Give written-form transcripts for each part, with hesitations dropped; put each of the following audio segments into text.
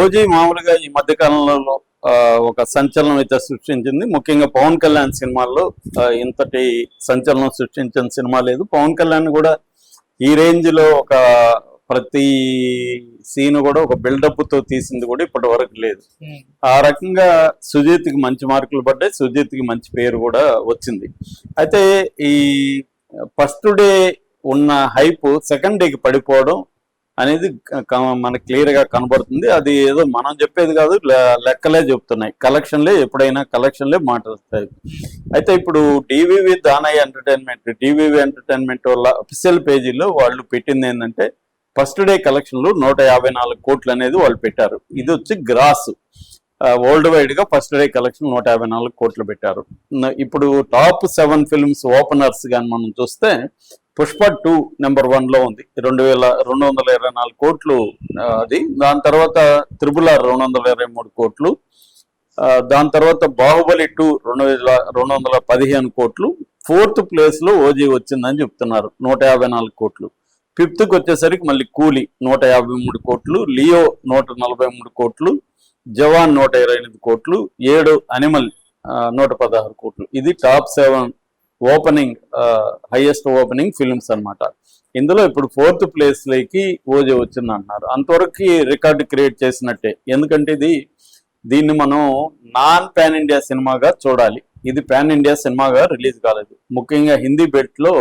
OG మామూలుగా ఈ మధ్య కాలంలో ఒక సంచలనం అయితే సృష్టించింది. ముఖ్యంగా పవన్ కళ్యాణ్ సినిమాల్లో ఇంతటి సంచలనం సృష్టించిన సినిమా లేదు. పవన్ కళ్యాణ్ కూడా ఈ రేంజ్ లో ఒక ప్రతి సీన్ కూడా ఒక బిల్డప్ తో తీసింది కూడా ఇప్పటి వరకు లేదు. ఆ రకంగా సుజీత్ కి మంచి మార్కులు పడ్డాయి, సుజీత్ కి మంచి పేరు కూడా వచ్చింది. అయితే ఈ ఫస్ట్ డే ఉన్న హైప్ సెకండ్ డేకి పడిపోవడం అనేది మనకు క్లియర్ గా కనబడుతుంది. అది ఏదో మనం చెప్పేది కాదు, లెక్కలే చెప్తున్నాయి. కలెక్షన్లే ఎప్పుడైనా కలెక్షన్లే మాట్లాడతాయి. అయితే ఇప్పుడు డివివి దానయ్య ఎంటర్టైన్మెంట్ వాళ్ళ అఫీషియల్ పేజీలో వాళ్ళు పెట్టింది ఏంటంటే ఫస్ట్ డే కలెక్షన్లు 154 కోట్లు అనేది వాళ్ళు పెట్టారు. ఇది వచ్చి గ్రాస్ వరల్డ్ వైడ్ గా ఫస్ట్ డే కలెక్షన్ 154 కోట్లు పెట్టారు. ఇప్పుడు టాప్ 7 ఫిల్మ్స్ ఓపెనర్స్ గాని మనం చూస్తే పుష్ప 2 నెంబర్ 1 లో ఉంది, 2224 కోట్లు అది. దాని తర్వాత త్రిబుల్ ఆర్ 223 కోట్లు. దాని తర్వాత బాహుబలి 2 215 కోట్లు. 4th ప్లేస్ లో ఓజీ వచ్చిందని చెప్తున్నారు, 154 కోట్లు. 5th కి వచ్చేసరికి మళ్ళీ కూలీ 153 కోట్లు, లియో 143 కోట్లు, జవాన్ 128 కోట్లు, 7 అనిమల్ 116 కోట్లు. ఇది top 7 opening highest opening films అనమాట. ఇందులో ఇప్పుడు 4th ప్లేస్ లోకి ఓజీ వచ్చింది అంటున్నారు. అంతవరకు రికార్డు క్రియేట్ చేసినట్టే. ఎందుకంటే దీన్ని మనం నాన్ పాన్ ఇండియా సినిమాగా చూడాలి. ఇది పాన్ ఇండియా సినిమాగా రిలీజ్ కాలేదు. ముఖ్యంగా హిందీ బెట్ లో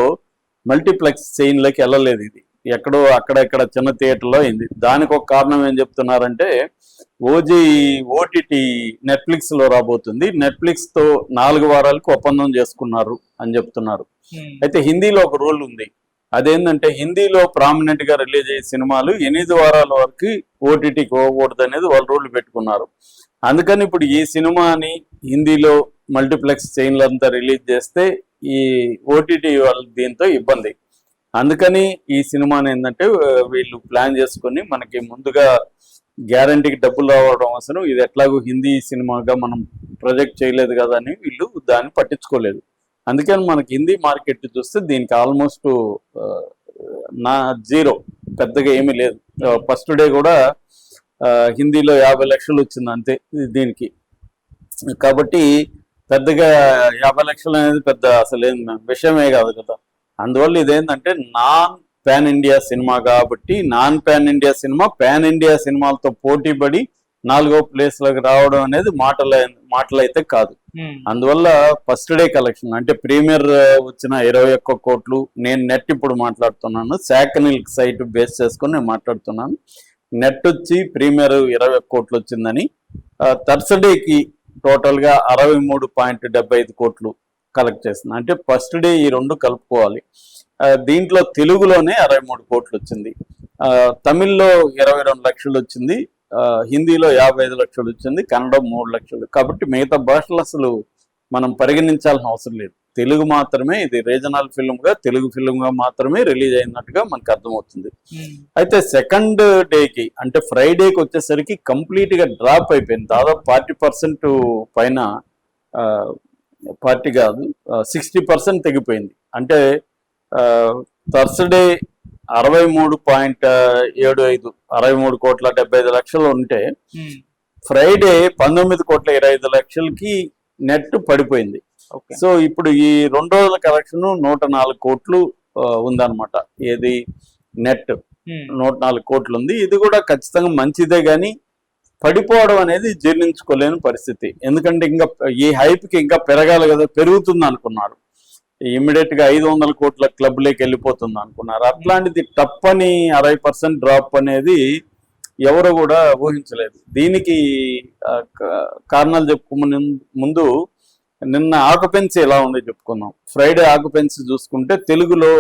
మల్టీప్లెక్స్ చైన్లోకి వెళ్ళలేదు. ఇది ఎక్కడో అక్కడెక్కడ చిన్న థియేటర్లో అయింది. దానికి ఒక కారణం ఏం చెప్తున్నారంటే ఓజీ ఓటీటీ నెట్ఫ్లిక్స్ లో రాబోతుంది, నెట్ఫ్లిక్స్ తో 4 వారాలకు ఒప్పందం చేసుకున్నారు అని చెప్తున్నారు. అయితే హిందీలో ఒక రూల్ ఉంది. అదేంటంటే హిందీలో ప్రామినెంట్ గా రిలీజ్ అయ్యే సినిమాలు 8 వారాల వరకు ఓటీటీకి పోకూడదు అనేది వాళ్ళు రూల్ పెట్టుకున్నారు. అందుకని ఇప్పుడు ఈ సినిమాని హిందీలో మల్టీప్లెక్స్ చైన్లంతా రిలీజ్ చేస్తే ఈ ఓటీటీ వాళ్ళ దీంతో ఇబ్బంది. అందుకని ఈ సినిమాని ఏంటంటే వీళ్ళు ప్లాన్ చేసుకొని మనకి ముందుగా గ్యారంటీకి డబ్బులు రావడం అవసరం, ఇది ఎట్లాగో హిందీ సినిమాగా మనం ప్రొజెక్ట్ చేయలేదు కదా అని వీళ్ళు దాన్ని పట్టించుకోలేదు. అందుకని మనకి హిందీ మార్కెట్ చూస్తే దీనికి ఆల్మోస్ట్ జీరో, పెద్దగా ఏమీ లేదు. ఫస్ట్ డే కూడా హిందీలో 50 లక్షలు వచ్చింది అంతే దీనికి. కాబట్టి పెద్దగా 50 లక్షలు అనేది పెద్ద అసలు విషయమే కాదు కదా. అందువల్ల ఇదేంటంటే నాన్ పాన్ ఇండియా సినిమా కాబట్టి non pan India cinema pan India సినిమాలతో పోటీ పడి 4వ ప్లేస్ లోకి రావడం అనేది మాటలైతే కాదు. అందువల్ల ఫస్ట్ డే కలెక్షన్ అంటే ప్రీమియర్ వచ్చిన 21 కోట్లు. నేను నెట్ ఇప్పుడు మాట్లాడుతున్నాను, శాకనిల్ సైట్ బేస్ చేసుకొని నేను మాట్లాడుతున్నాను. నెట్ వచ్చి ప్రీమియర్ 21 కోట్లు వచ్చిందని, థర్స్డేకి టోటల్ గా 63.75 కోట్లు కలెక్ట్ చేస్తుంది. అంటే ఫస్ట్ డే ఈ 2 కలుపుకోవాలి. దీంట్లో తెలుగులోనే 63 కోట్లు వచ్చింది, తమిళ్లో 22 లక్షలు వచ్చింది, హిందీలో 55 లక్షలు వచ్చింది, కన్నడ 3 లక్షలు. కాబట్టి మిగతా భాషలు అసలు మనం పరిగణించాల్సిన అవసరం లేదు. తెలుగు మాత్రమే ఇది రీజనల్ ఫిల్మ్ గా, తెలుగు ఫిల్మ్ గా మాత్రమే రిలీజ్ అయినట్టుగా మనకు అర్థమవుతుంది. అయితే సెకండ్ డేకి అంటే ఫ్రైడేకి వచ్చేసరికి కంప్లీట్ గా డ్రాప్ అయిపోయింది. దాదాపు 40% పైన, 40 కాదు 60% తెగిపోయింది. అంటే థర్స్డే 63.75 63 కోట్ల 75 లక్షలు ఉంటే ఫ్రైడే 19 కోట్ల 25 లక్షలకి నెట్ పడిపోయింది. సో ఇప్పుడు ఈ 2 రోజుల కలెక్షన్ 104 కోట్లు ఉందన్నమాట. ఏది నెట్ 104 కోట్లు ఉంది. ఇది కూడా ఖచ్చితంగా మంచిదే, కానీ పడిపోవడం అనేది జీర్ణించుకోలేని పరిస్థితి. ఎందుకంటే ఇంకా ఈ హైప్కి ఇంకా పెరగాలి కదా, పెరుగుతుంది అనుకున్నారు. ఇమ్మీడియట్ గా 500 కోట్ల క్లబ్లోకి వెళ్ళిపోతుంది అనుకున్నారు. అట్లాంటిది తప్పని 60% డ్రాప్ అనేది ఎవరు కూడా ఊహించలేదు. దీనికి కారణాలు చెప్పుకునే ముందు నిన్న ఆక్యుపెన్సీ ఎలా ఉందో చెప్పుకుందాం. ఫ్రైడే ఆక్యుపెన్సీ చూసుకుంటే తెలుగులో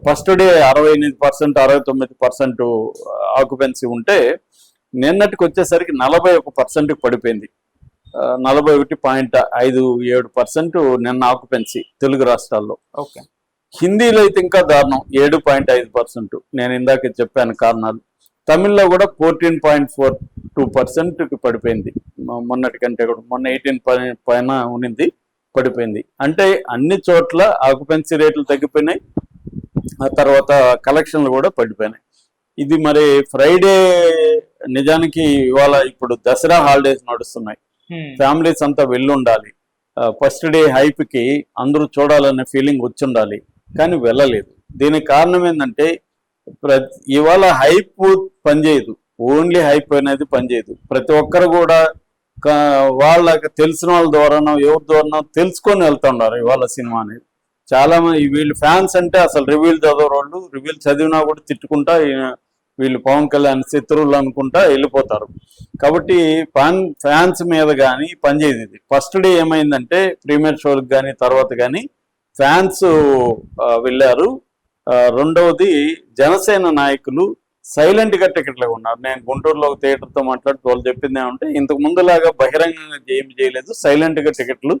ఫస్ట్ డే 68% 69% ఆక్యుపెన్సీ ఉంటే నిన్నటికి వచ్చేసరికి 41% పడిపోయింది. 41.57% నిన్న ఆక్యుపెన్సీ తెలుగు రాష్ట్రాల్లో. హిందీలో అయితే ఇంకా దారుణం, 7.5%. నేను ఇందాక చెప్పాను కారణాలు. తమిళ్లో కూడా 14.42% పడిపోయింది. మొన్నటి కంటే కూడా మొన్న 18 పైన ఉన్నింది, పడిపోయింది. అంటే అన్ని చోట్ల ఆక్యుపెన్సీ రేట్లు తగ్గిపోయినాయి, ఆ తర్వాత కలెక్షన్లు కూడా పడిపోయినాయి. ఇది మరి ఫ్రైడే నిజానికి ఇవాళ ఇప్పుడు దసరా హాలిడేస్ నడుస్తున్నాయి, ఫ్యామిలీస్ అంతా వెళ్ళుండాలి, ఫస్ట్ డే హైప్ కి అందరూ చూడాలనే ఫీలింగ్ వచ్చి ఉండాలి, కానీ వెళ్ళలేదు. దీనికి కారణం ఏంటంటే ఇవాళ హైప్ పనిచేయదు, ఓన్లీ హైప్ అనేది పనిచేయదు. ప్రతి ఒక్కరు కూడా వాళ్ళకి తెలిసిన వాళ్ళ ద్వారానో ఎవరి ద్వారానో తెలుసుకొని వెళ్తున్నారు ఇవాళ సినిమా అనేది. చాలా మంది వీళ్ళు ఫ్యాన్స్ అంటే అసలు రివ్యూలు చదవరు, వాళ్ళు రివ్యూలు చదివినా కూడా తిట్టుకుంటా వీళ్ళు పవన్ కళ్యాణ్ శత్రువులు అనుకుంటా వెళ్ళిపోతారు. కాబట్టి ఫ్యాన్స్ మీద కానీ పనిచేయదు ఇది. ఫస్ట్ డే ఏమైందంటే ప్రీమియర్ షోలకు కానీ తర్వాత కానీ ఫ్యాన్స్ వెళ్ళారు. రెండవది జనసేన నాయకులు సైలెంట్ గా టికెట్లు ఉన్నారు. నేను గుంటూరులో థియేటర్తో మాట్లాడుతూ వాళ్ళు చెప్పింది ఏమంటే ఇంతకు ముందులాగా బహిరంగంగా ఏమి చేయలేదు, సైలెంట్ గా టికెట్లు